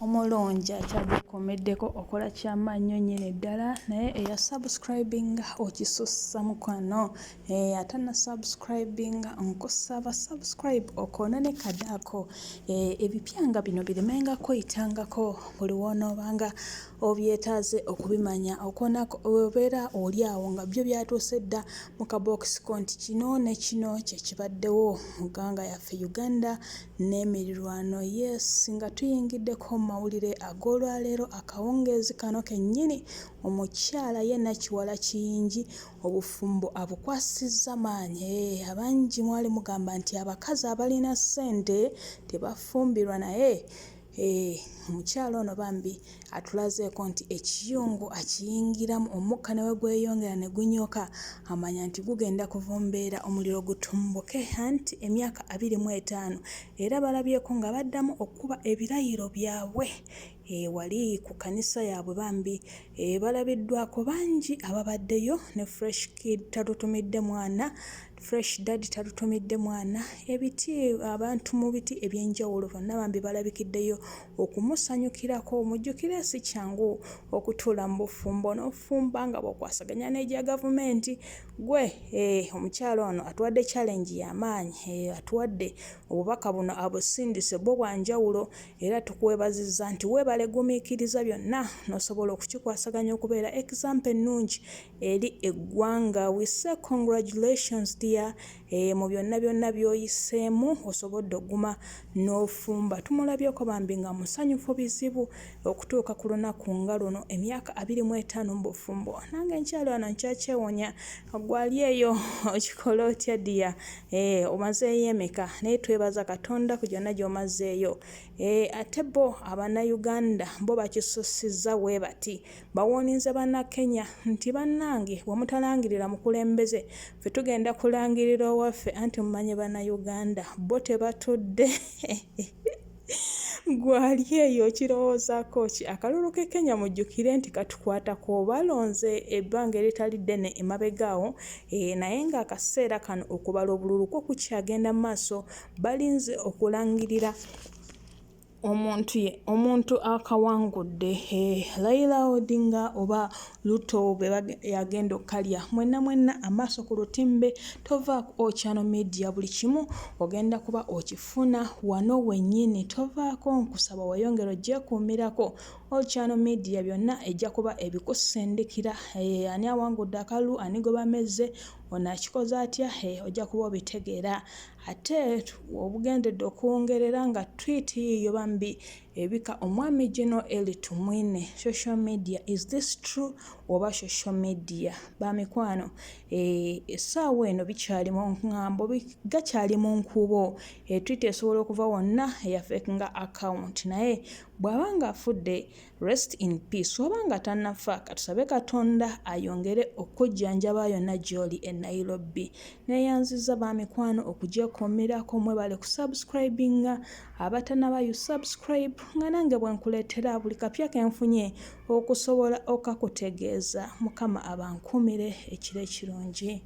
omulungi akyagukomeddeko okola kyamaanyi nnyini ddala naye eya subscribinga okisussa mukwano atanna subscribinga nkusaba subscribe okoona ne kadaako ebipyanga bino biremengako yitangako buli w'onoobanga obyetaaze okubimanya okoonako obeera oli awo nga byo byatuuse dda mu kabookisi ko nti kino ne kino kye kibaddewo mu ggwanga yaffe Uganda n'emirirwano yes nga tuyingiddeko mawulire ag'olwaleero akawungeezi kano kennyini omukyala ye Nakiwala Kiyinji obufumbo abukwasizza maanyi abangi mwali mugamba nti abakazi abalina ssente tebafumbirwa naye omukyala ono bambi atulazeeko nti ekiyungu akiyingiramu omukka ne we gweyongera ne gunyooka amanya nti gugenda kuvumbeera omuliro gutumbuke anti emyaka 25 era balabyeko nga baddamu okuba ebirayiro byabwe wali ku kanisa yaabwe bambi balabiddwako bangi ababaddeyo ne fresh kid talutumidde mwana fresh dad talutumidde mwana ebiti abantu mu biti ebyenjawulo bonna bambi balabikiddeyo okumusanyukirako omujjukire si kyangu okutuula mu bufumbo n'ofumba nga bw'okwasaganya n'egya gavumenti gwe omukyalo ono atuwadde challenge y'amaanyi atuwadde obubaka buno abusindise bwo bwanjawulo era tukwebazizza nti weebale gumiikiriza byonna n'osobola okukikwasaganya okubeera example ennungi eri eggwanga. We say congratulations dear mu byonna by'oyiseemu osobodde oguma n'ofumba tumulabyeko bambi nga musanyufu bizibu okutuuka ku lunaku nga luno emyaka 25 mu bufumbo nange enkyalo wano nkyakyewonya gwali eyo okikola otya ddiya omazeeyo emeka naye twebaza Katonda ku gyonna gy'omazeeyo ate bo Abannayuganda bo bakisussizza bwe bati bawooninze Bannakenya nti bannange bwe mutalangirira mukulembeze ffe tugenda kulangirira owaffe anti mumanye Bannayuganda bo tebatudde gwali eyo kirowoozaako ki akalulu k'e Kenya mujjukire nti katukwatako balonze ebbanga eritali ddene emabegaawo naye ng'akaseera kano okubala obululu kwo kukyagenda mu maaso balinze okulangirira omuntu akawangudde Raila Odinga oba Ruto bwe yagenda okkalya mwenna amaaso ku lutimbe tovaako Channel Media buli kimu ogenda kuba okifuna wano wennyini tovaako nkusaba weyongera ogyekuumirako Channel Media byonna ejja kuba ebikusindikira ani awangudde akalulu ani gwe bamezze ono akikoze atya ojja kuba obitegeera ate obugendedde okuwongerera nga tweet yiyo bambi ebika omwami Gino Eli Tumwine social media is this true oba social media bamikwano essaawa eno bikyali mu ŋŋambo gakyali mu nkubo tweet esobola okuva wonna eyafeekinga account naye bw'abanga afudde rest in peace obanga tannafa katusabe Katonda ayongere okujjanjaba yonna gy'oli e Nairobi neeyanzizza bamikwano okugyekuumirako mwebale ku subscribinga abatannaba you subscribe nga nange bwe nkuleetera buli kapya kenfunye okusobola okakutegeeza Mukama abankuumire ekiro ekirungi.